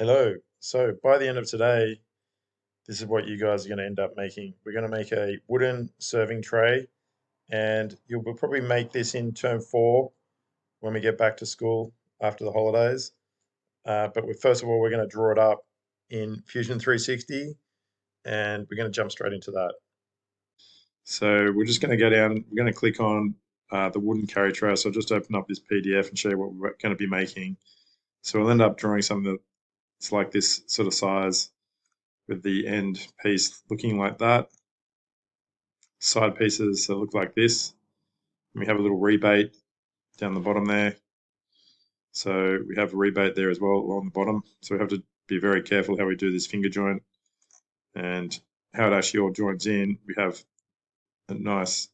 Hello. So by the end of today, this is what you guys are going to end up making. We're going to make a wooden serving tray, and you'll probably make this in term 4 when we get back to school after the holidays. But first of all, we're going to draw it up in Fusion 360, and we're going to jump straight into that. So we're just going to go down, we're going to click on the wooden carry tray. So I'll just open up this PDF and show you what we're going to be making. So we'll end up drawing something that's like this sort of size, with the end piece looking like that. Side pieces look like this. We have a little rebate down the bottom there. So we have a rebate there as well along the bottom. So we have to be very careful how we do this finger joint and how it actually all joins in. We have a nice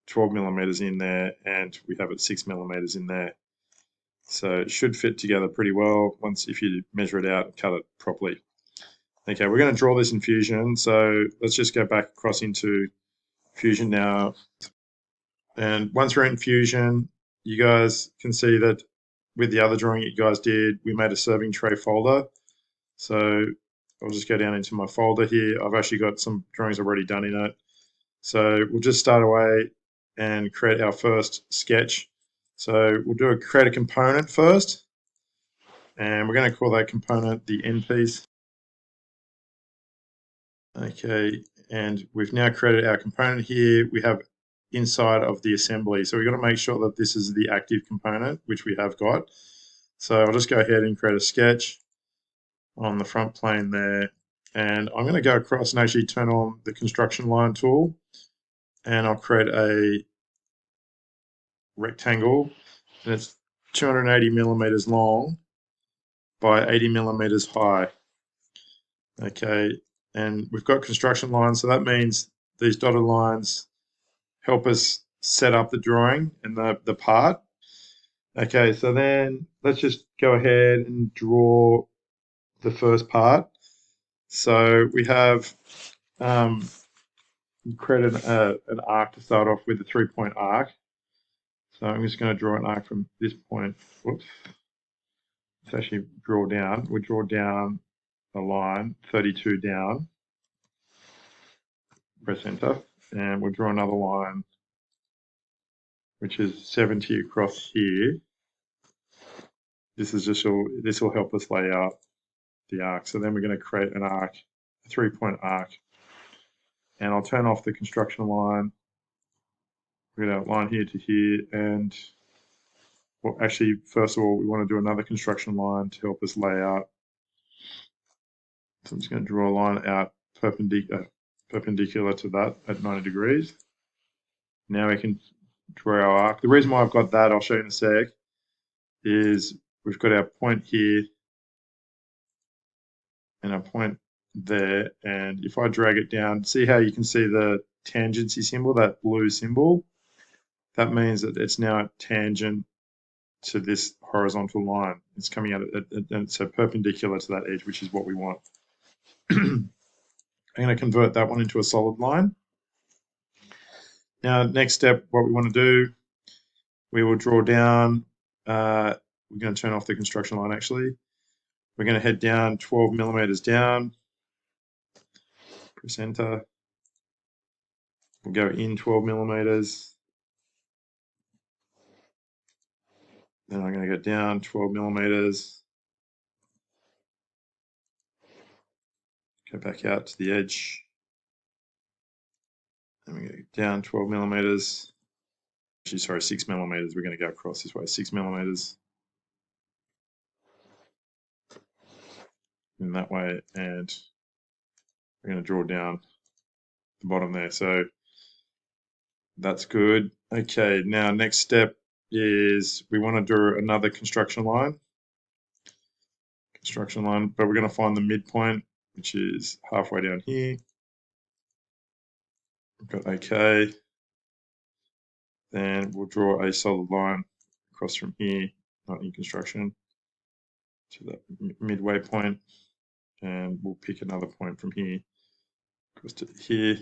12 millimeters in there, and we have it 6 millimeters in there. So it should fit together pretty well once if you measure it out and cut it properly. Okay, we're going to draw this in Fusion. So let's just go back across into Fusion now. And once we're in Fusion, you guys can see that with the other drawing you guys did, we made a serving tray folder. So I'll just go down into my folder here. I've actually got some drawings already done in it. So we'll just start away and create our first sketch. So we'll create a component first, and we're going to call that component the end piece. Okay, and we've now created our component here. We have inside of the assembly. So we've got to make sure that this is the active component, which we have got. So I'll just go ahead and create a sketch on the front plane there. And I'm going to go across and actually turn on the construction line tool. And I'll create a rectangle. And it's 280 millimeters long by 80 millimeters high. Okay, and we've got construction lines. So that means these dotted lines help us set up the drawing and the part. Okay, so then let's just go ahead and draw the first part. So we have created an arc to start off with, a 3-point arc. So I'm just going to draw an arc from this point. Whoops. Let's actually draw down. We draw down a line, 32 down. Press enter, and we'll draw another line, which is 70 across here. This will help us lay out the arc. So then we're going to create an arc, a 3-point arc, and I'll turn off the construction line. We're going to line here to here, and well, actually, first of all, we want to do another construction line to help us lay out. So I'm just going to draw a line out perpendicular to that at 90 degrees. Now we can draw our arc. The reason why I've got that, I'll show you in a sec, is we've got our point here and our point there, and if I drag it down, see how you can see the tangency symbol, that blue symbol? That means that it's now tangent to this horizontal line. It's coming out so perpendicular to that edge, which is what we want. I'm going to convert that one into a solid line. Now, next step, what we want to do, we will draw down, we're going to turn off the construction line actually. We're going to head down 12 millimeters down, press enter. We'll go in 12 millimeters. Then I'm going to go down 12 millimeters. Go back out to the edge. Then we're going to go down 12 millimeters. Actually, sorry, 6 millimeters. We're going to go across this way, 6 millimeters. In that way, and we're going to draw down the bottom there. So that's good. Okay, now next step is we want to do another construction line. But we're going to find the midpoint, which is halfway down here. We've got OK. Then we'll draw a solid line across from here, not in construction, to that midway point, and we'll pick another point from here across to here.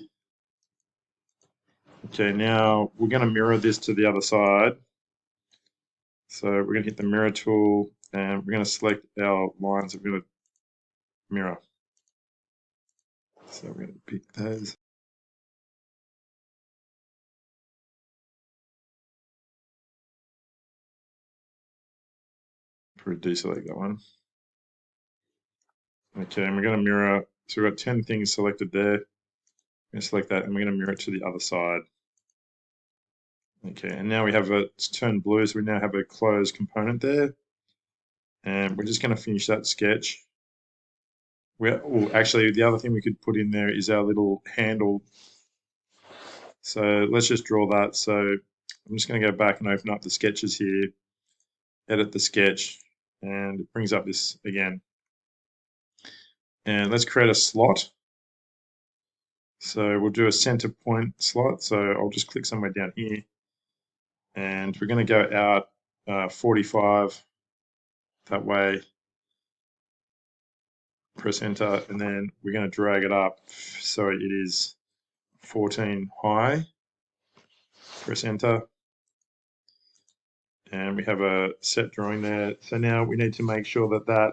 Okay, now we're going to mirror this to the other side. So we're going to hit the mirror tool, and we're going to select our lines that we're going to mirror. So we're going to pick those. Probably deselect that one. Okay, and we're going to mirror. So we've got 10 things selected there. I'm going to select that and we're going to mirror it to the other side. Okay, and now we have it's turned blue, so we now have a closed component there. And we're just going to finish that sketch. Actually, the other thing we could put in there is our little handle. So let's just draw that. So I'm just going to go back and open up the sketches here, edit the sketch, and it brings up this again. And let's create a slot. So we'll do a center point slot. So I'll just click somewhere down here. And we're going to go out 45 that way. Press enter, and then we're going to drag it up so it is 14 high. Press enter. And we have a set drawing there. So now we need to make sure that that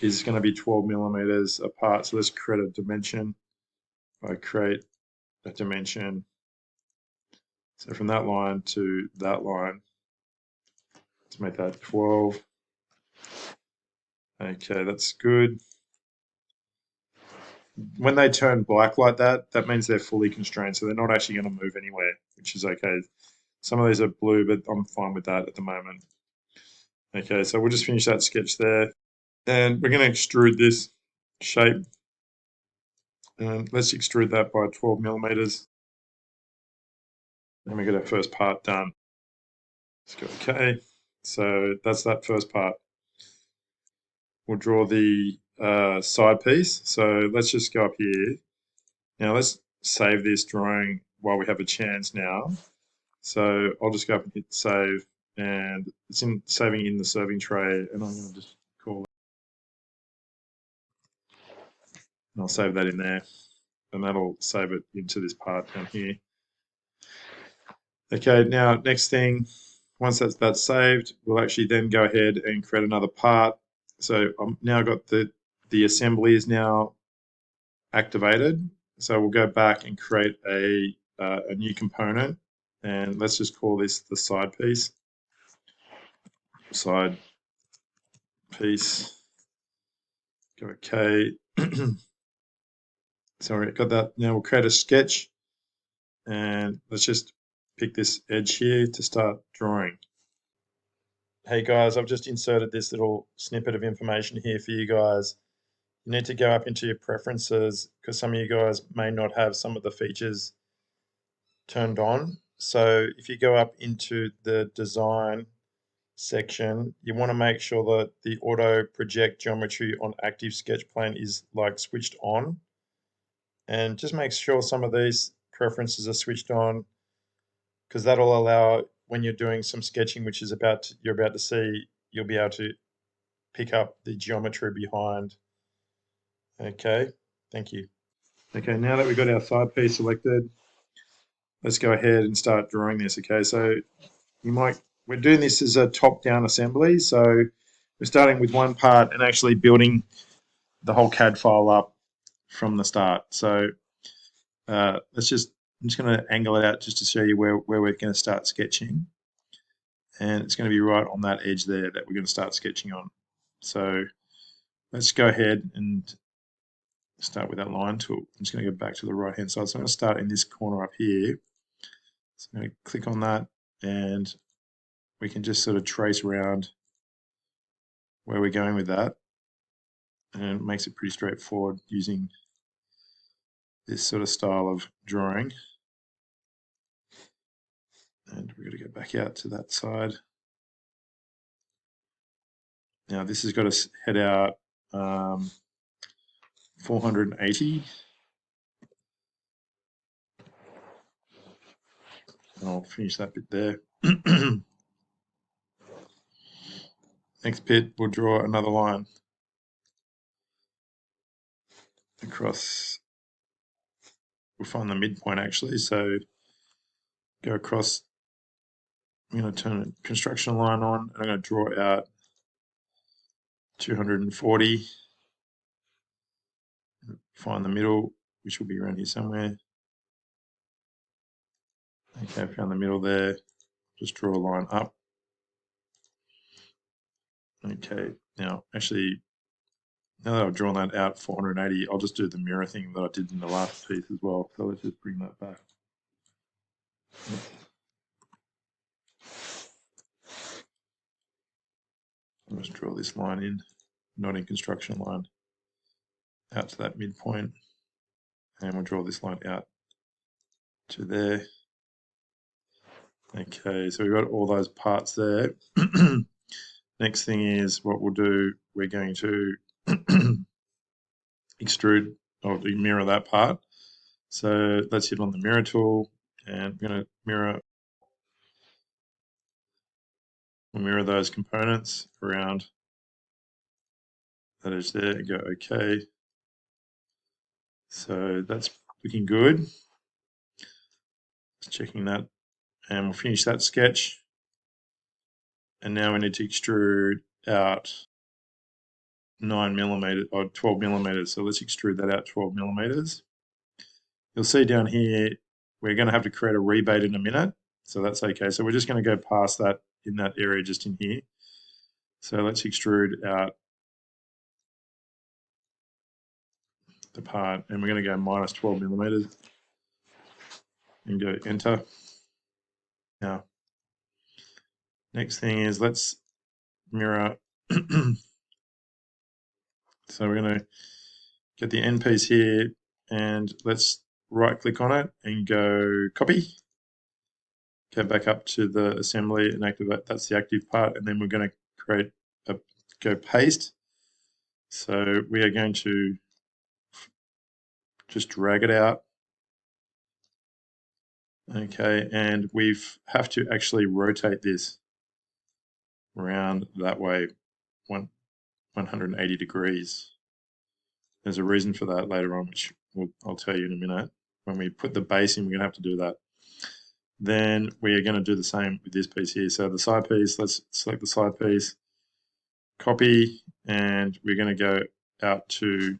is going to be 12 millimeters apart. So let's create a dimension. I create a dimension. So from that line to that line, let's make that 12. Okay, that's good. When they turn black like that, that means they're fully constrained. So they're not actually going to move anywhere, which is okay. Some of these are blue, but I'm fine with that at the moment. Okay, so we'll just finish that sketch there. And we're going to extrude this shape. And let's extrude that by 12 millimeters. And we get our first part done. Let's go OK. So that's that first part. We'll draw the side piece. So let's just go up here. Now let's save this drawing while we have a chance now. So I'll just go up and hit save, and it's saving in the serving tray, and I'm going to just call it. And I'll save that in there, and that'll save it into this part down here. Okay, now next thing, once that's saved, we'll actually then go ahead and create another part. So I've now got the assembly is now activated. So we'll go back and create a new component, and let's just call this the side piece. Side piece. Go OK. So we've got that. Now we'll create a sketch, and let's just pick this edge here to start drawing. Hey guys, I've just inserted this little snippet of information here for you guys. You need to go up into your preferences because some of you guys may not have some of the features turned on. So if you go up into the design section, you want to make sure that the auto project geometry on active sketch plane is like switched on, and just make sure some of these preferences are switched on, because that'll allow when you're doing some sketching which is you're about to see, you'll be able to pick up the geometry behind. Okay, thank you. Okay, now that we've got our side piece selected, let's go ahead and start drawing this. Okay, so we're doing this as a top-down assembly, so we're starting with one part and actually building the whole CAD file up from the start. So I'm just going to angle it out just to show you where we're going to start sketching, and it's going to be right on that edge there that we're going to start sketching on. So let's go ahead and start with that line tool. I'm just going to go back to the right hand side. So I'm going to start in this corner up here. So I'm going to click on that, and we can just sort of trace around where we're going with that, and it makes it pretty straightforward using this sort of style of drawing. And we're going to go back out to that side. Now this has got to head out 480. And I'll finish that bit there. Next bit, we'll draw another line across. We'll find the midpoint actually. So go across. I'm going to turn a construction line on, and I'm going to draw out 240. find the middle, which will be around here somewhere. Okay, found the middle there. Just draw a line up. Okay, now actually, now that I've drawn that out 480, I'll just do the mirror thing that I did in the last piece as well. So let's just bring that back. I'll just draw this line in, not in construction line, out to that midpoint. And we'll draw this line out to there. Okay, so we've got all those parts there. Next thing is what we'll do, we're going to extrude or mirror that part. So let's hit on the mirror tool and we're going to mirror those components around that edge there and go okay. So that's looking good. Just checking that, and we'll finish that sketch. And now we need to extrude out 9mm or 12mm. So let's extrude that out 12mm. You'll see down here, we're going to have to create a rebate in a minute. So that's okay. So we're just going to go past that in that area just in here. So let's extrude out the part, and we're going to go minus 12mm and go enter. Now, next thing is let's mirror. So we're going to get the end piece here and let's right click on it and go copy. Go back up to the assembly and activate, that's the active part, and then we're going to create a go paste. So we are going to just drag it out. Okay, and we have to actually rotate this around that way, 180 degrees. There's a reason for that later on, which I'll tell you in a minute. When we put the base in, we're going to have to do that. Then we are going to do the same with this piece here. So the side piece, let's select the side piece, copy, and we're going to go out to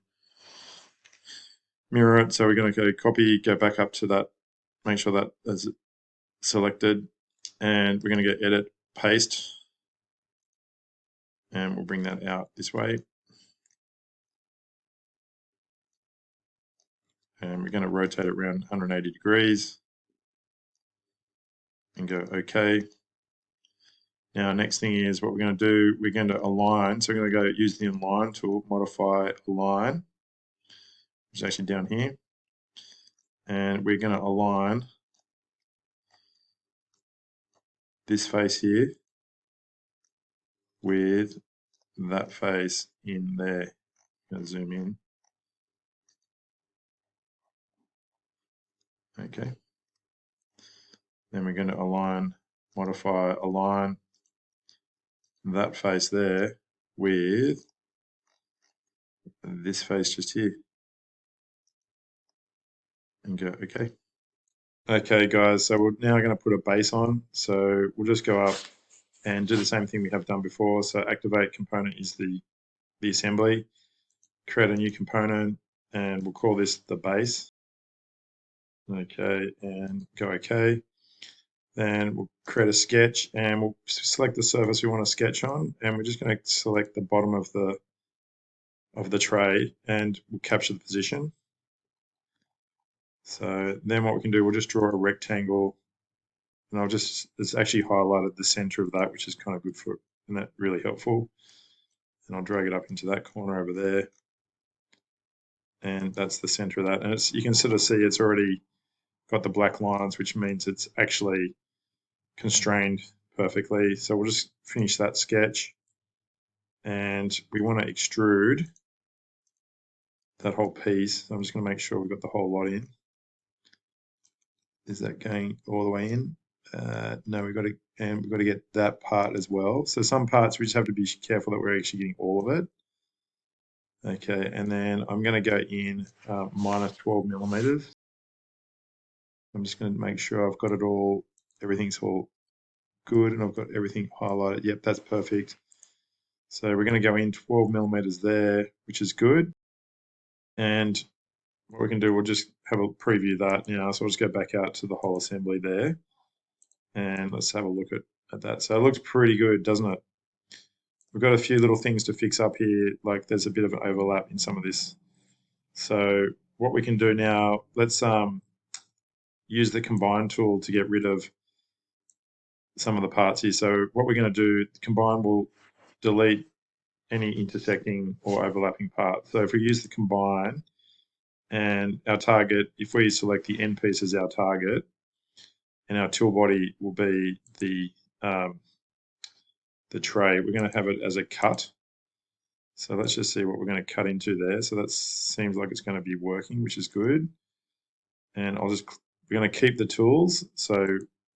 mirror it. So we're going to go copy, go back up to that, make sure that is selected, and we're going to go edit, paste, and we'll bring that out this way. And we're going to rotate it around 180 degrees and go OK. Now, next thing is what we're going to do, we're going to align. So we're going to go use the align tool, modify align, which is actually down here. And we're going to align this face here with that face in there. I'm going to zoom in. Okay. Then we're going to align, modify align that face there with this face just here. And go, okay. Okay, guys, so we're now going to put a base on. So we'll just go up and do the same thing we have done before. So activate component is the assembly. Create a new component, and we'll call this the base. Okay, and go okay. Then we'll create a sketch, and we'll select the surface we want to sketch on, and we're just going to select the bottom of the tray, and we'll capture the position. So then what we can do, we'll just draw a rectangle, and it's actually highlighted the center of that, which is kind of good for, and that's really helpful. And I'll drag it up into that corner over there. And that's the center of that. And you can sort of see it's already got the black lines, which means it's actually constrained perfectly. So we'll just finish that sketch. And we want to extrude that whole piece. So I'm just going to make sure we've got the whole lot in. Is that going all the way in? No, we've got to get that part as well. So some parts we just have to be careful that we're actually getting all of it. Okay, and then I'm going to go in minus 12mm. I'm just going to make sure I've got it all, everything's all good, and I've got everything highlighted. Yep, that's perfect. So we're going to go in 12mm there, which is good. And what we can do, we'll just have a preview that now. So we'll just go back out to the whole assembly there, and let's have a look at that. So it looks pretty good, doesn't it? We've got a few little things to fix up here, like there's a bit of an overlap in some of this. So what we can do now, let's use the combine tool to get rid of some of the parts here. So what we're going to do, combine will delete any intersecting or overlapping parts. So if we use the combine and our target, if we select the end piece as our target, and our tool body will be the tray, we're going to have it as a cut. So let's just see what we're going to cut into there. So that seems like it's going to be working, which is good. And we're going to keep the tools. So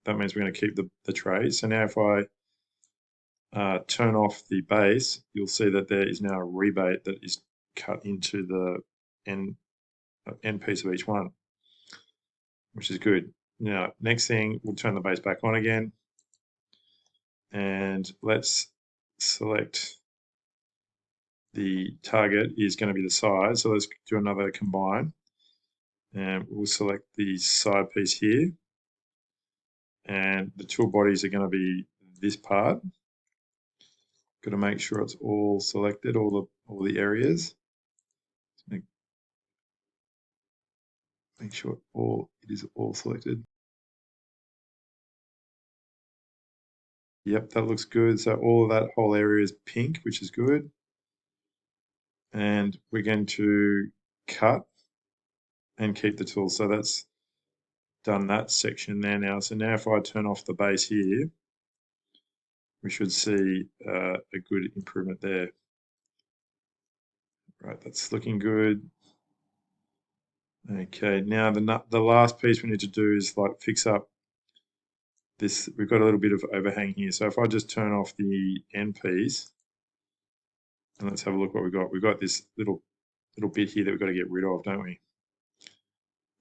that means we're going to keep the tray. So now if I turn off the base, you'll see that there is now a rebate that is cut into the end piece of each one, which is good. Now, next thing, we'll turn the base back on again. And let's select the target is going to be the side. So let's do another combine. And we'll select the side piece here. And the tool bodies are going to be this part. Got to make sure it's all selected, all the areas. Make sure it is all selected. Yep, that looks good. So all of that whole area is pink, which is good. And we're going to cut and keep the tool. So that's done that section there now. So now if I turn off the base here, we should see a good improvement there. Right, that's looking good. Okay, now the last piece we need to do is like fix up this. We've got a little bit of overhang here. So if I just turn off the end piece, and let's have a look what we've got. We've got this little bit here that we've got to get rid of, don't we?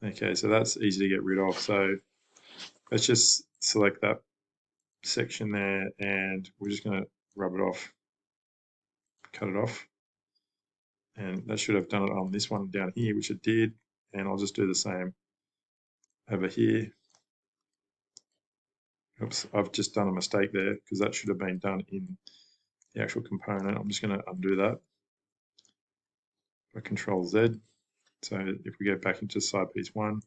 Okay, so that's easy to get rid of. So let's just select that section there, and we're just going to rub it off, cut it off. And that should have done it on this one down here, which it did. And I'll just do the same over here. Oops, I've just done a mistake there because that should have been done in the actual component. I'm just going to undo that by Control Z. So if we go back into side piece 1,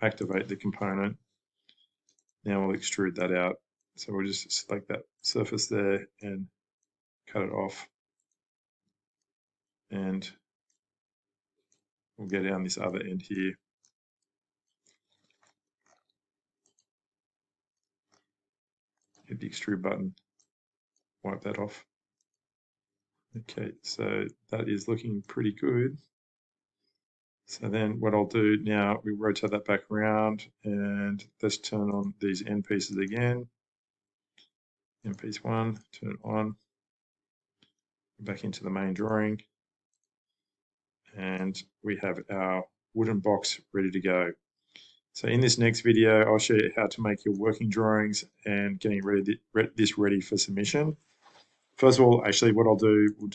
activate the component. Now we'll extrude that out. So we'll just select that surface there and cut it off. And we'll go down this other end here. Hit the extrude button, wipe that off. Okay, so that is looking pretty good. So then what I'll do now, we rotate that back around and let's turn on these end pieces again. End piece 1, turn it on, back into the main drawing. And we have our wooden box ready to go. So in this next video, I'll show you how to make your working drawings and getting this ready for submission. First of all, actually what I'll do, we'll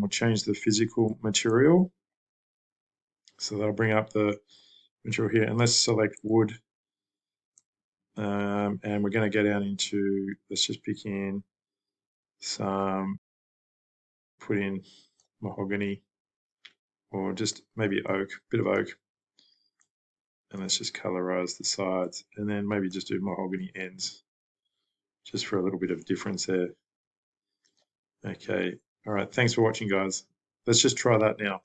change the physical material. So that'll bring up the material here, and let's select wood. And we're going to go down into, let's just pick in put in mahogany, or just maybe oak, bit of oak. And let's just colorize the sides, and then maybe just do mahogany ends, just for a little bit of difference there. Okay, all right, thanks for watching, guys. Let's just try that now.